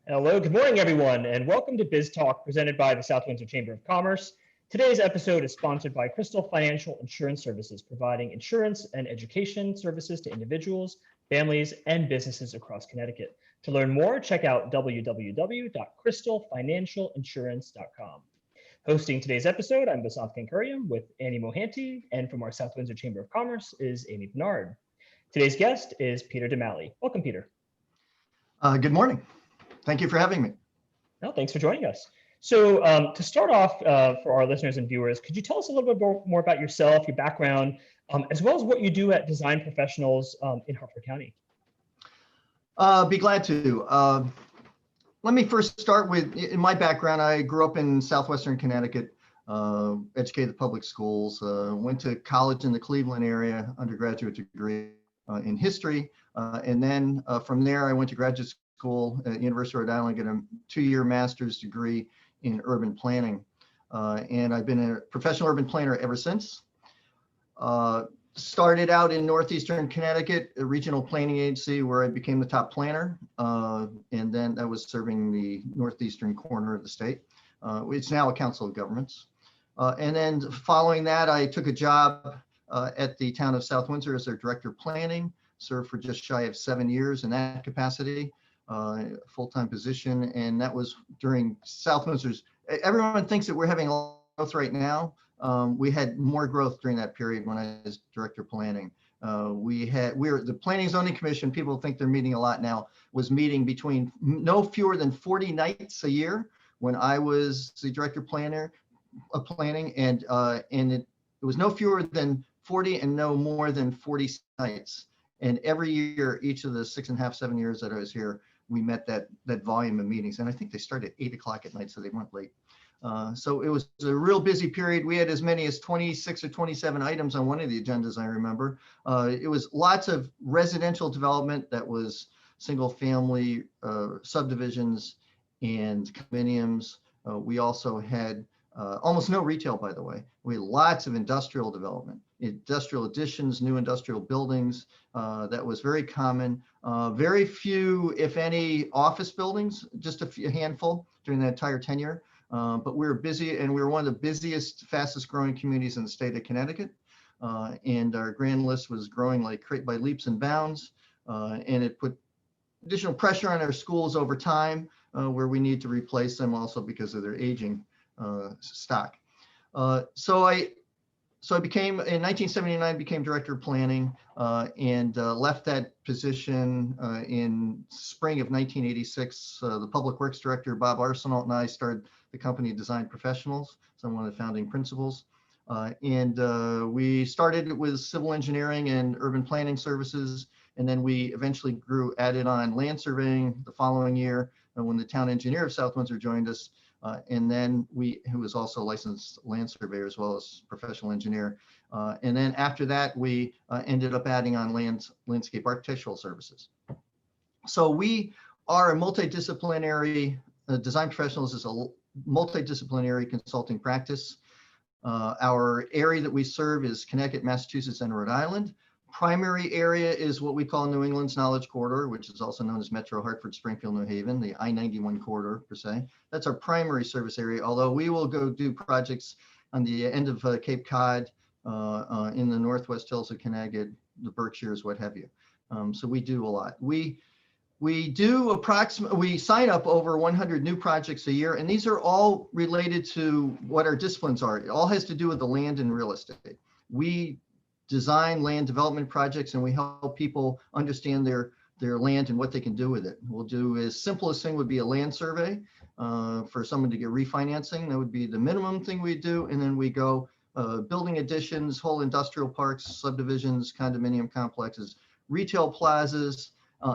Hello, good morning, everyone, and welcome to BizTalk presented by the South Windsor Chamber of Commerce. Today's episode is sponsored by Crystal Financial Insurance Services, providing insurance and education services to individuals, families, and businesses across Connecticut. To learn more, check out www.crystalfinancialinsurance.com. Hosting today's episode, I'm Vasanth Kainkaryam with Annie Mohanty, and from our South Windsor Chamber of Commerce is Amy Pinard. Today's guest is Peter DeMallie. Welcome, Peter. Good morning. Thank you for having me. No, thanks for joining us. So to start off for our listeners and viewers, could you tell us a little bit more about yourself, your background, as well as what you do at Design Professionals in Hartford County? Be glad to. Let me first start with, in my background, I grew up in southwestern Connecticut, educated public schools, went to college in the Cleveland area, undergraduate degree in history, and then from there I went to graduate school at University of Rhode Island, get a 2-year master's degree in urban planning. And I've been a professional urban planner ever since. Started out in Northeastern Connecticut, a regional planning agency where I became the top planner. And then I was serving the Northeastern corner of the state. It's now a council of governments. And then following that, I took a job at the town of South Windsor as their director of planning, served for just shy of 7 years in that capacity. Full-time position, and that was during South Windsor's. Everyone thinks that we're having growth right now. We had more growth during that period when I was director of planning. The Planning Zoning Commission, people think they're meeting a lot now, was meeting between no fewer than 40 nights a year when I was the director of planning, and it was no fewer than 40 and no more than 40 nights. And every year, each of the 6.5, 7 years that I was here, we met that volume of meetings. And I think they started at 8 o'clock at night, so they weren't late. So it was a real busy period. We had as many as 26 or 27 items on one of the agendas, I remember. It was lots of residential development that was single family subdivisions and condominiums. We also had almost no retail, by the way. We had lots of industrial development, industrial additions, new industrial buildings. That was very common. Very few, if any, office buildings, just a handful during the entire tenure. But we were busy, and we were one of the busiest, fastest growing communities in the state of Connecticut. And our grand list was growing by leaps and bounds. And it put additional pressure on our schools over time, where we need to replace them also because of their aging stock. So I became, in 1979, became director of planning and left that position in spring of 1986. The public works director, Bob Arsenault, and I started the company Design Professionals. So I'm one of the founding principals. And we started with civil engineering and urban planning services. And then we eventually added on land surveying the following year when the town engineer of South Windsor joined us. And then who was also a licensed land surveyor as well as professional engineer. And then after that, we ended up adding on landscape architectural services. So we are a multidisciplinary, Design Professionals is a multidisciplinary consulting practice. Our area that we serve is Connecticut, Massachusetts, and Rhode Island. Primary area is what we call New England's Knowledge Corridor, which is also known as Metro Hartford, Springfield, New Haven, the I-91 corridor per se. That's our primary service area, although we will go do projects on the end of Cape Cod, in the Northwest Hills of Connecticut, the Berkshires, what have you. So we do a lot. We sign up over 100 new projects a year, and these are all related to what our disciplines are. It all has to do with the land and real estate. We design land development projects, and we help people understand their land and what they can do with it. We'll do, as simplest thing would be a land survey for someone to get refinancing. That would be the minimum thing we do. And then we go building additions, whole industrial parks, subdivisions, condominium complexes, retail plazas,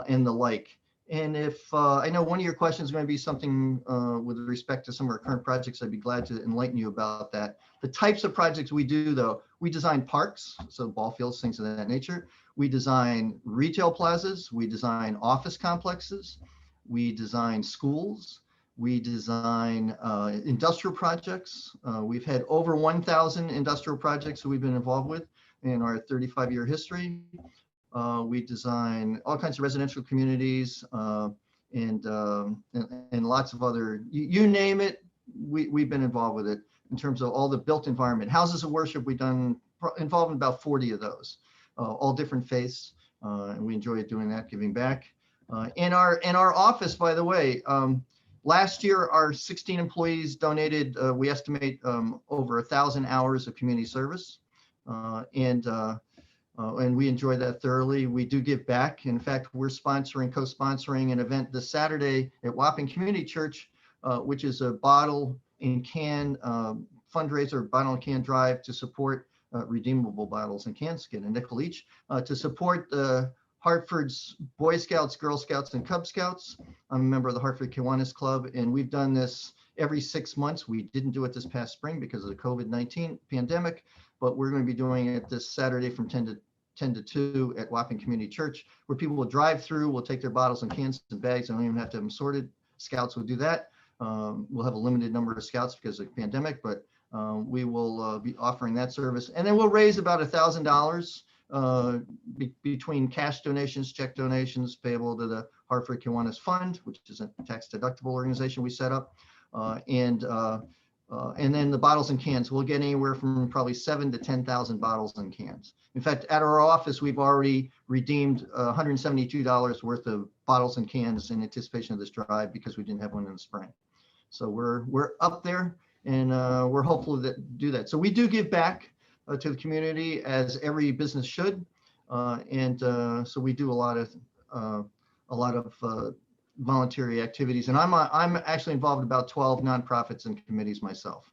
and the like. And if I know one of your questions is going to be something with respect to some of our current projects, I'd be glad to enlighten you about that. The types of projects we do, though, we design parks, so ball fields, things of that nature. We design retail plazas. We design office complexes. We design schools. We design industrial projects. We've had over 1,000 industrial projects that we've been involved with in our 35-year history. We design all kinds of residential communities, and lots of other, you name it, we've been involved with it in terms of all the built environment. Houses of worship, we've done involved in about 40 of those, all different faiths, and we enjoy doing that, giving back. In our office, by the way, last year our 16 employees donated, we estimate over 1,000 hours of community service, and we enjoy that thoroughly. We do give back. In fact, we're co-sponsoring an event this Saturday at Wapping Community Church, which is a bottle and can fundraiser, bottle and can drive to support redeemable bottles and cans, get a nickel each, to support Hartford's Boy Scouts, Girl Scouts, and Cub Scouts. I'm a member of the Hartford Kiwanis Club, and we've done this every 6 months. We didn't do it this past spring because of the COVID-19 pandemic, but we're going to be doing it this Saturday from 10 to 2 at Wapping Community Church, where people will drive through, will take their bottles and cans and bags. I don't even have to have them sorted. Scouts will do that. We'll have a limited number of scouts because of the pandemic, but we will be offering that service. And then we'll raise about $1,000 between cash donations, check donations payable to the Hartford Kiwanis Fund, which is a tax-deductible organization we set up, and then the bottles and cans. We'll get anywhere from probably 7,000 to 10,000 bottles and cans. In fact, at our office, we've already redeemed $172 worth of bottles and cans in anticipation of this drive because we didn't have one in the spring. So we're up there, and we're hopeful to do that. So we do give back to the community, as every business should, and so we do a lot of voluntary activities. And I'm actually involved in about 12 nonprofits and committees myself.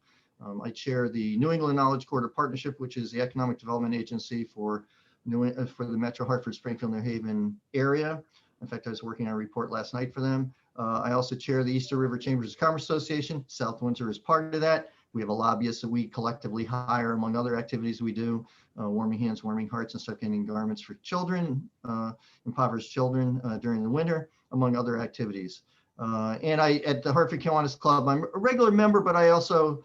I chair the New England Knowledge Quarter Partnership, which is the economic development agency for the Metro Hartford, Springfield, New Haven area. In fact, I was working on a report last night for them. I also chair the Eastern River Chambers of Commerce Association. South Windsor is part of that. We have a lobbyist that we collectively hire, among other activities we do, warming hands, warming hearts, and stuff, getting garments for children, impoverished children during the winter, among other activities. And at the Hartford Kiwanis Club, I'm a regular member, but I also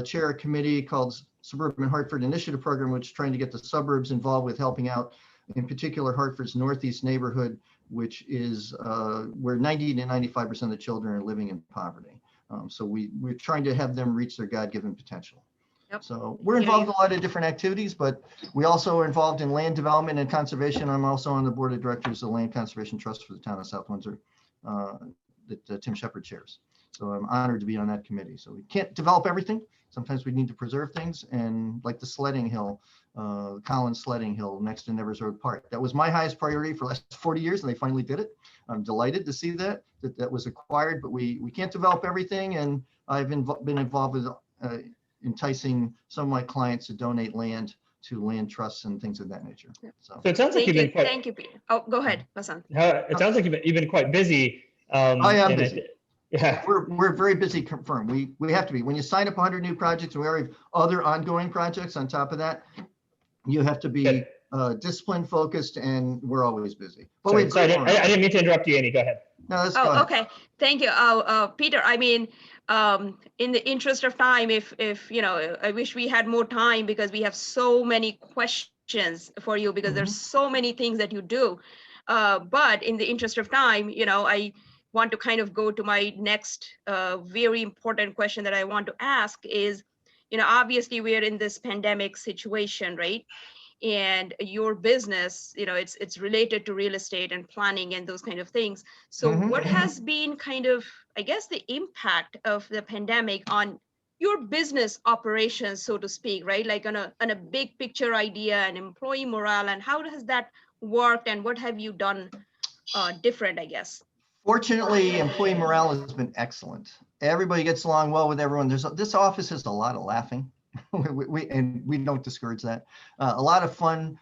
chair a committee called Suburban Hartford Initiative Program, which is trying to get the suburbs involved with helping out, in particular, Hartford's Northeast neighborhood, which is where 90 to 95% of the children are living in poverty. So we're trying to have them reach their God-given potential. Yep. So we're involved in a lot of different activities, but we also are involved in land development and conservation. I'm also on the board of directors of the Land Conservation Trust for the town of South Windsor that Tim Shepard chairs. So I'm honored to be on that committee. So we can't develop everything. Sometimes we need to preserve things, and like the sledding hill, Collins Sledding Hill next to Nevers Road Park. That was my highest priority for the last 40 years, and they finally did it. I'm delighted to see that was acquired, but we can't develop everything, and I've been involved with enticing some of my clients to donate land to land trusts and things of that nature. So it sounds like Thank you, Peter. Oh, go ahead, Vasanth. It sounds like you've been quite busy. I am busy. Yeah, we're a very busy firm. We have to be. When you sign up 100 new projects, and we already have other ongoing projects on top of that, you have to be disciplined, focused, and we're always busy. But I didn't mean to interrupt you, Annie. Go ahead. No, that's okay. Thank you. Peter, I mean, in the interest of time, if I wish we had more time because we have so many questions for you because there's so many things that you do. But in the interest of time, I want to kind of go to my next very important question that I want to ask is, obviously we're in this pandemic situation, right? And your business, it's related to real estate and planning and those kind of things. So what has been kind of, I guess, the impact of the pandemic on your business operations, so to speak, right? Like on a big picture idea and employee morale, and how has that worked, and what have you done different, I guess? Fortunately, employee morale has been excellent. Everybody gets along well with everyone. This office has a lot of laughing. we don't discourage that. A lot of fun.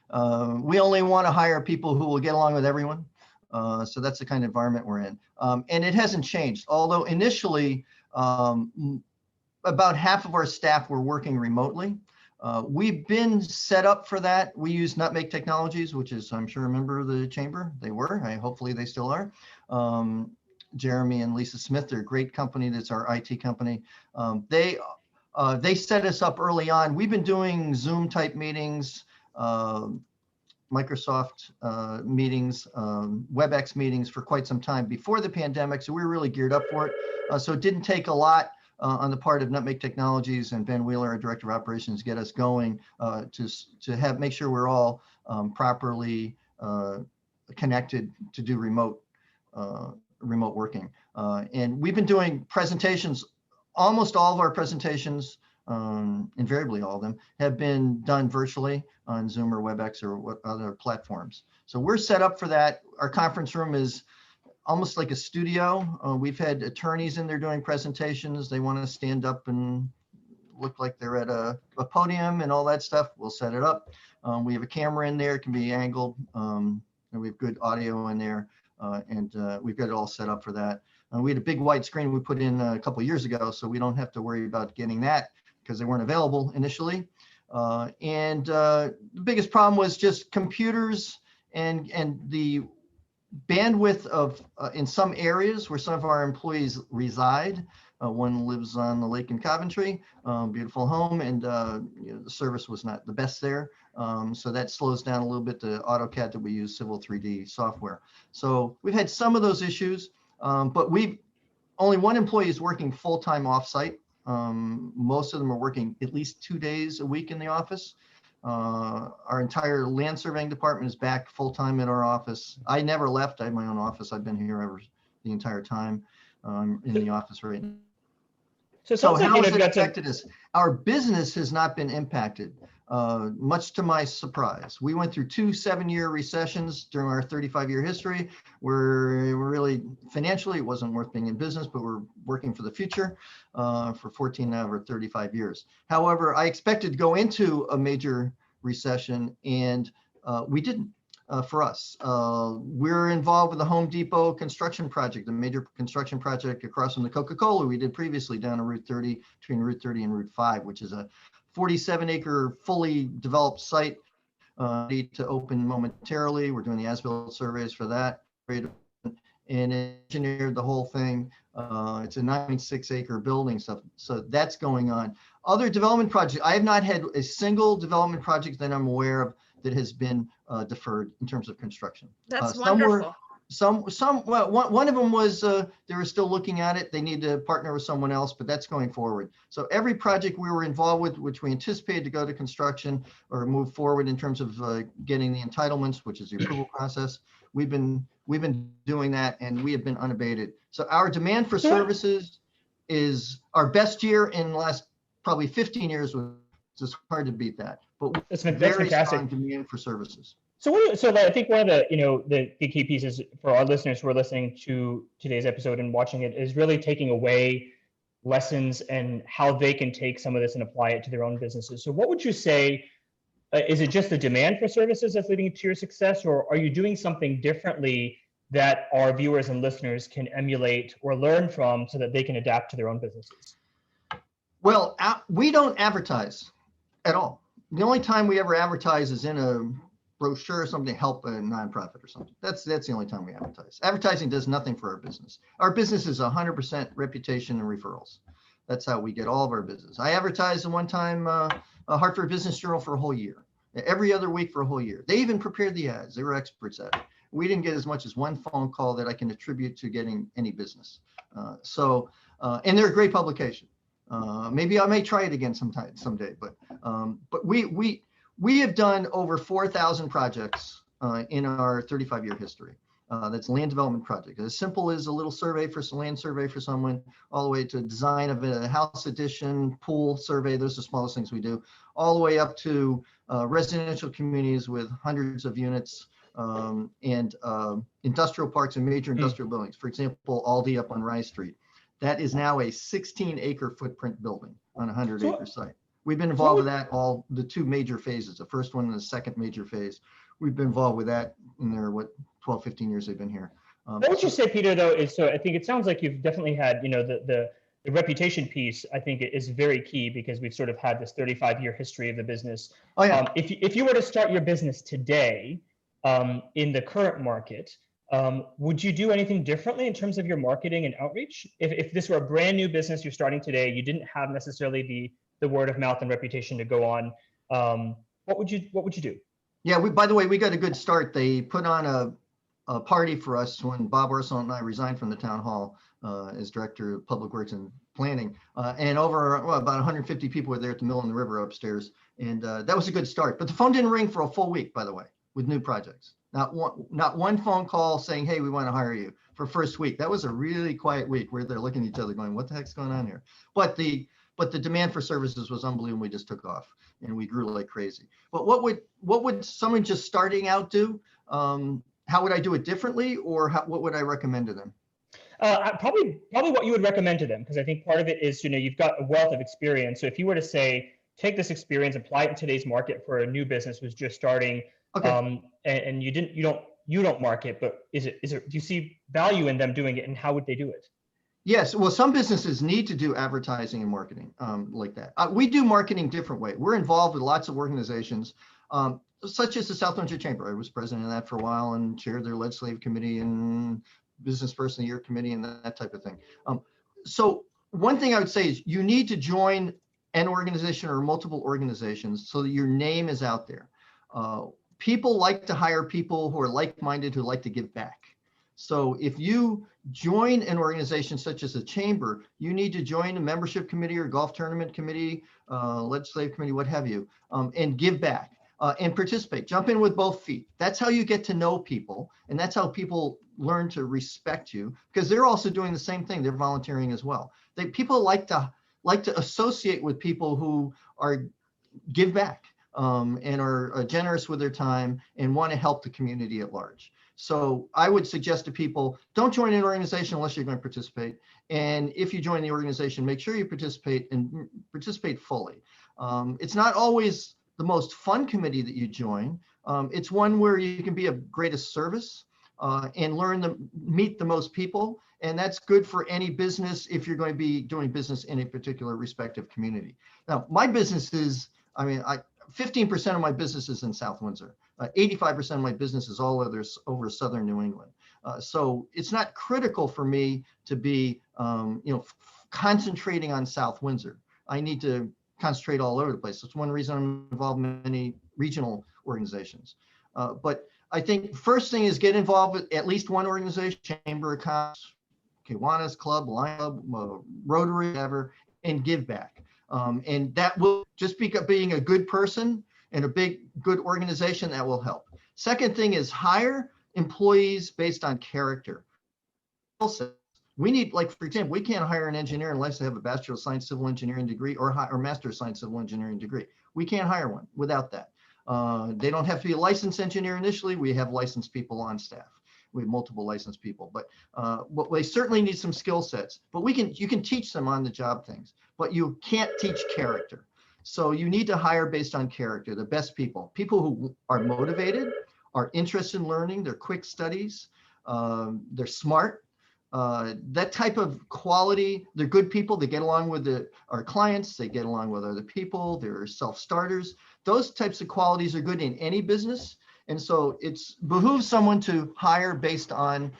We only want to hire people who will get along with everyone. So that's the kind of environment we're in. And it hasn't changed. Although initially, about half of our staff were working remotely. We've been set up for that. We use Nutmeg Technologies, which is, I'm sure, a member of the chamber. They were. Hopefully they still are. Jeremy and Lisa Smith, they're a great company. That's our IT company. They set us up early on. We've been doing Zoom type meetings Microsoft meetings, WebEx meetings for quite some time before the pandemic. So we were really geared up for it. So it didn't take a lot on the part of Nutmeg Technologies and Ben Wheeler, our director of operations, get us going to make sure we're all properly connected to do remote working. And we've been doing presentations. Almost all of our presentations, invariably all of them, have been done virtually on Zoom or WebEx or what other platforms. So we're set up for that. Our conference room is almost like a studio. We've had attorneys in there doing presentations. They want to stand up and look like they're at a podium and all that stuff. We'll set it up. We have a camera in there. It can be angled. And we have good audio in there. And we've got it all set up for that. We had a big white screen we put in a couple of years ago, so we don't have to worry about getting that because they weren't available initially. The biggest problem was just computers and the bandwidth of in some areas where some of our employees reside. One lives on the lake in Coventry, beautiful home, and the service was not the best there. So that slows down a little bit the AutoCAD that we use, Civil 3D software. So we've had some of those issues, but only one employee is working full-time offsite. Most of them are working at least 2 days a week in the office. Our entire land surveying department is back full-time in our office. I never left. I have my own office. I've been here the entire time in the office right now. So how has it affected us? Our business has not been impacted, much to my surprise. We went through 2 7-year recessions during our 35-year history where we're really, financially, it wasn't worth being in business, but we're working for the future for 14 out of our 35 years. However, I expected to go into a major recession and we didn't. For us, we're involved with the Home Depot construction project, a major construction project across from the Coca-Cola we did previously down on Route 30, between Route 30 and Route 5, which is a 47-acre fully developed site ready to open momentarily. We're doing the as-built surveys for that and engineered the whole thing. It's a 9.6-acre building, so that's going on. Other development projects, I have not had a single development project that I'm aware of that has been deferred in terms of construction. That's wonderful. One of them was they were still looking at it. They need to partner with someone else, but that's going forward. So every project we were involved with, which we anticipated to go to construction or move forward in terms of getting the entitlements, which is the approval process, we've been doing that and we have been unabated. So our demand for services is our best year in the last probably 15 years. It's hard to beat that, but that's very fantastic. strong demand for services. So I think one of the key pieces for our listeners who are listening to today's episode and watching it is really taking away lessons and how they can take some of this and apply it to their own businesses. So what would you say, is it just the demand for services that's leading to your success, or are you doing something differently that our viewers and listeners can emulate or learn from so that they can adapt to their own businesses? Well, we don't advertise at all. The only time we ever advertise is in a brochure or something to help a nonprofit or something. That's the only time we advertise. Advertising does nothing for our business. Our business is 100% reputation and referrals. That's how we get all of our business. I advertised at one time a Hartford Business Journal for a whole year, every other week for a whole year. They even prepared the ads. They were experts at it. We didn't get as much as one phone call that I can attribute to getting any business. And they're a great publication. Maybe I may try it again someday, but we have done over 4,000 projects in our 35-year history. That's land development project. As simple as a little survey for some land survey for someone, all the way to design of a house addition, pool survey. Those are the smallest things we do, all the way up to residential communities with hundreds of units and industrial parks and major industrial buildings. For example, Aldi up on Rye Street. That is now a 16-acre footprint building on a 100-acre site. We've been involved with that, the 2 major phases, the first one and the second major phase. We've been involved with that in their, 12, 15 years they've been here. What would you say, Peter, though, is, so I think it sounds like you've definitely had, the reputation piece, I think is very key because we've sort of had this 35-year history of the business. Oh, yeah. If you were to start your business today in the current market, would you do anything differently in terms of your marketing and outreach? If this were a brand new business you're starting today, you didn't have necessarily the word of mouth and reputation to go on, what would you do? Yeah, by the way, we got a good start. They put on a party for us when Bob Arsenal and I resigned from the town hall as director of public works and planning. And about 150 people were there at the mill in the river upstairs. And that was a good start. But the phone didn't ring for a full week, by the way, with new projects. Not one phone call saying, hey, we want to hire you for first week. That was a really quiet week where they're looking at each other going, what the heck's going on here? But the demand for services was unbelievable. We just took off and we grew like crazy. But what would someone just starting out do? How would I do it differently, or what would I recommend to them? Probably what you would recommend to them, because I think part of it is, you've got a wealth of experience. So if you were to say, take this experience, apply it in today's market for a new business who's just starting, Okay. and you don't market, but do you see value in them doing it, and how would they do it? Yes, well, some businesses need to do advertising and marketing like that. We do marketing different way. We're involved with lots of organizations, such as the South Windsor Chamber. I was president of that for a while and chaired their legislative committee and business person of the year committee and that type of thing. So one thing I would say is you need to join an organization or multiple organizations so that your name is out there. People like to hire people who are like-minded, who like to give back. So if you join an organization such as a chamber, you need to join a membership committee or golf tournament committee, legislative committee, what have you, and give back and participate. Jump in with both feet. That's how you get to know people, and that's how people learn to respect you, because they're also doing the same thing. They're volunteering as well. People like to associate with people who give back and are generous with their time and want to help the community at large. So I would suggest to people, don't join an organization unless you're going to participate. And if you join the organization, make sure you participate and participate fully. It's not always the most fun committee that you join. It's one where you can be of greatest service and meet the most people. And that's good for any business if you're going to be doing business in a particular respective community. Now, my business is, 15% of my business is in South Windsor. 85% of my business is all others over Southern New England. So it's not critical for me to be, concentrating on South Windsor. I need to concentrate all over the place. That's one reason I'm involved in many regional organizations. But I think first thing is get involved with at least one organization, Chamber of Commerce, Kiwanis Club, Lion Club, Rotary, whatever, and give back. And that will just being a good person and a good organization, that will help. Second thing is hire employees based on character. We need, for example, we can't hire an engineer unless they have a Bachelor of Science Civil Engineering degree or Master of Science Civil Engineering degree. We can't hire one without that. They don't have to be a licensed engineer initially. We have licensed people on staff. We have multiple licensed people, but they certainly need some skill sets. But you can teach them on the job things, but you can't teach character. So you need to hire based on character, the best people who are motivated, are interested in learning, they're quick studies, they're smart. That type of quality, they're good people, they get along with our clients, they get along with other people, they're self-starters. Those types of qualities are good in any business. And so it's behooves someone to hire based on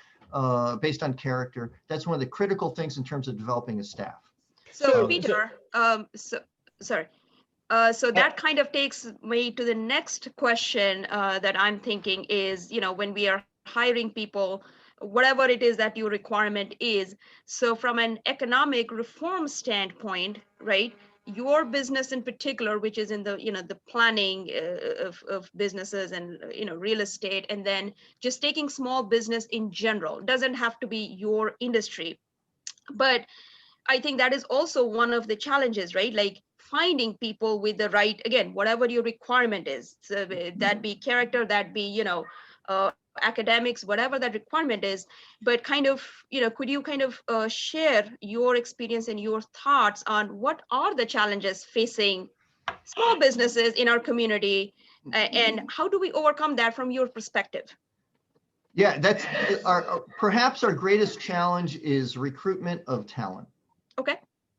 character. That's one of the critical things in terms of developing a staff. So Peter, so that kind of takes me to the next question that I'm thinking is, when we are hiring people, whatever it is that your requirement is. So from an economic reform standpoint, right, your business in particular, which is in the, the planning of businesses and, real estate, and then just taking small business in general, doesn't have to be your industry. But I think that is also one of the challenges, right? Like finding people with the right, again, whatever your requirement is, so that be character, that be, academics, whatever that requirement is, but kind of, could you kind of share your experience and your thoughts on what are the challenges facing small businesses in our community, and how do we overcome that from your perspective? Yeah, that's perhaps our greatest challenge is recruitment of talent. Okay.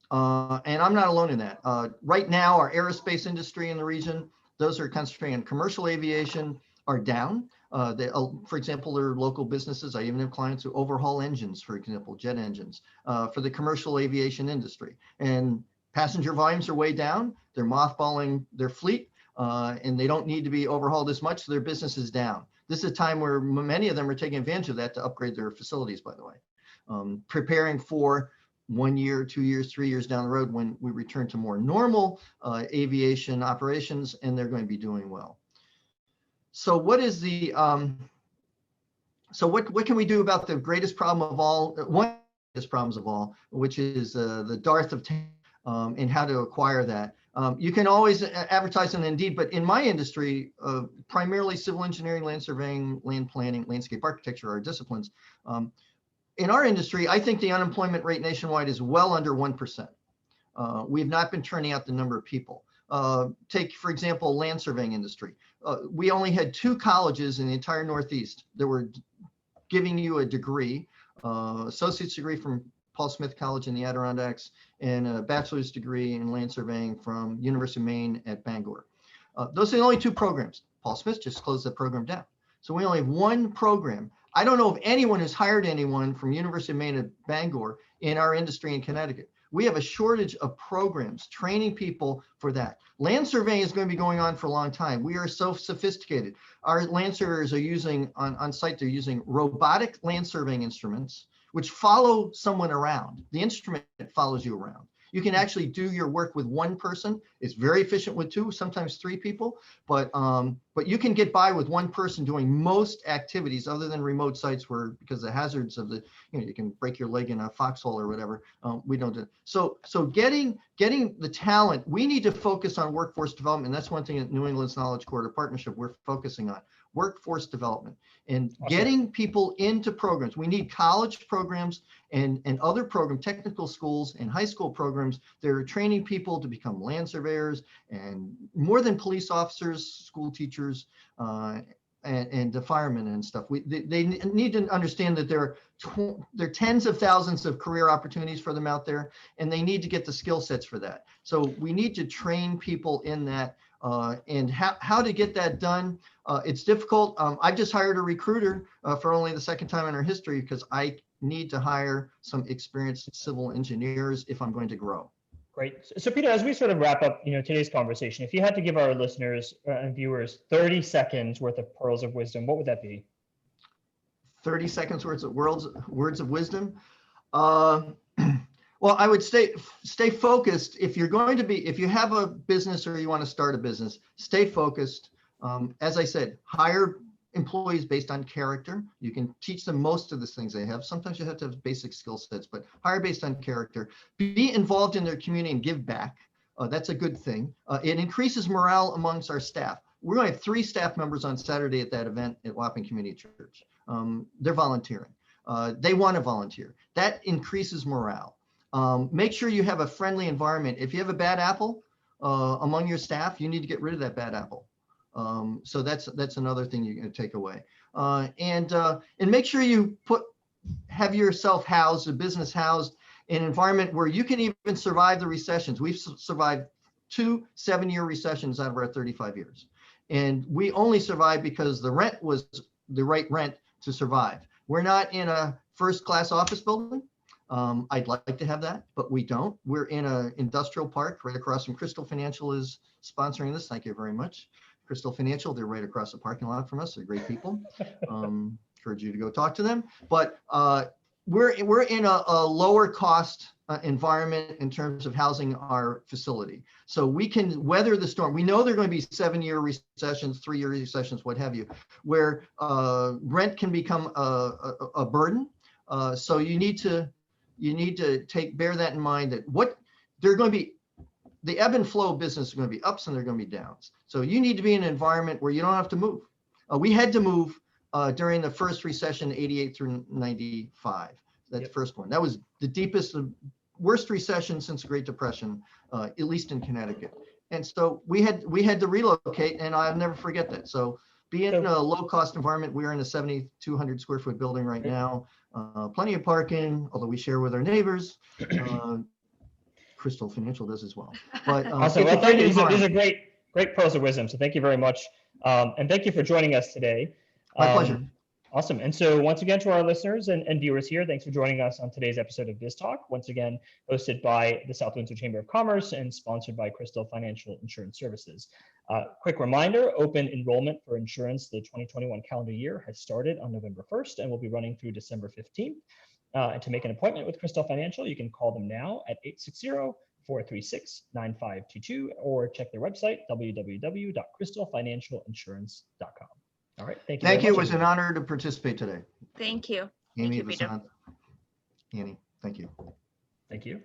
And I'm not alone in that. Right now, our aerospace industry in the region, those are concentrating on commercial aviation, are down. For example, there are local businesses. I even have clients who overhaul engines, for example, jet engines, for the commercial aviation industry. And passenger volumes are way down. They're mothballing their fleet. and they don't need to be overhauled as much, so their business is down. This is a time where many of them are taking advantage of that to upgrade their facilities, by the way, preparing for 1 year, 2 years, 3 years down the road when we return to more normal aviation operations, and they're going to be doing well. So what is the, what can we do about the greatest problem of all, one of the greatest problems of all, which is the dearth of talent, and how to acquire that. You can always advertise on Indeed, but in my industry, primarily civil engineering, land surveying, land planning, landscape architecture are disciplines. In our industry, I think the unemployment rate nationwide is well under 1%. We've not been turning out the number of people. Take, for example, land surveying industry. We only had 2 colleges in the entire Northeast that were giving you a degree, associate's degree from Paul Smith College in the Adirondacks, and a bachelor's degree in land surveying from University of Maine at Bangor. Those are the only 2 programs. Paul Smith just closed that program down. So we only have 1 program. I don't know if anyone has hired anyone from University of Maine at Bangor in our industry in Connecticut. We have a shortage of programs training people for that. Land surveying is going to be going on for a long time. We are so sophisticated. Our land surveyors are using, on site, they're using robotic land surveying instruments, which follow someone around. The instrument follows you around. You can actually do your work with 1 person. It's very efficient with 2, sometimes 3 people, but you can get by with 1 person doing most activities other than remote sites where, because the hazards of the, you can break your leg in a foxhole or whatever. We don't do it. So getting the talent, we need to focus on workforce development. That's one thing at New England's Knowledge Corridor Partnership we're focusing on. Workforce development and getting people into programs. We need college programs and other program, technical schools and high school programs. They're training people to become land surveyors and more than police officers, school teachers, and the firemen and stuff. They need to understand that there are tens of thousands of career opportunities for them out there, and they need to get the skill sets for that. So we need to train people in that. And how to get that done. It's difficult. I just hired a recruiter for only the 2nd time in our history because I need to hire some experienced civil engineers if I'm going to grow. Great. So Peter, as we sort of wrap up, today's conversation, if you had to give our listeners and viewers 30 seconds worth of pearls of wisdom, what would that be? 30 seconds worth of words of wisdom. Well, I would stay focused. If you have a business or you want to start a business, stay focused. As I said, hire employees based on character. You can teach them most of the things they have. Sometimes you have to have basic skill sets, but hire based on character. Be involved in their community and give back. That's a good thing. It increases morale amongst our staff. We're going to have 3 staff members on Saturday at that event at Wapping Community Church. They're volunteering. They want to volunteer. That increases morale. Make sure you have a friendly environment. If you have a bad apple among your staff, you need to get rid of that bad apple. So that's another thing you're going to take away. And make sure you have yourself housed, a business housed in an environment where you can even survive the recessions. We've survived 2 7-year recessions out of our 35 years. And we only survived because the rent was the right rent to survive. We're not in a first-class office building. I'd like to have that, but we don't. We're in an industrial park right across from Crystal Financial is sponsoring this. Thank you very much. Crystal Financial, they're right across the parking lot from us. They're great people. Encourage you to go talk to them. But we're in a lower cost environment in terms of housing our facility. So we can weather the storm. We know there are going to be 7-year recessions, 3-year recessions, what have you, where rent can become a burden. So you need to bear that in mind, that they're going to be, the ebb and flow of business is going to be ups and they're going to be downs. So you need to be in an environment where you don't have to move. We had to move during the first recession, 88 through 95. That's the first one. That was the deepest, worst recession since the Great Depression, at least in Connecticut. And so we had to relocate, and I'll never forget that. So be in a low cost environment. We're in a 7,200 square foot building right now. Plenty of parking, although we share with our neighbors. Crystal Financial does as well. But awesome. Well, thank you. These are great pearls of wisdom. So thank you very much. And thank you for joining us today. My pleasure. Awesome. And so once again, to our listeners and viewers here, thanks for joining us on today's episode of BizTalk, once again, hosted by the South Windsor Chamber of Commerce and sponsored by Crystal Financial Insurance Services. Quick reminder, open enrollment for insurance the 2021 calendar year has started on November 1st and will be running through December 15th. And to make an appointment with Crystal Financial, you can call them now at 860-436-9522 or check their website, www.crystalfinancialinsurance.com. All right. Thank you. Thank you. It very was much. an honor to participate today. Thank you. Amy, Thank you, Peter. Vasanth, Annie, thank you. Thank you.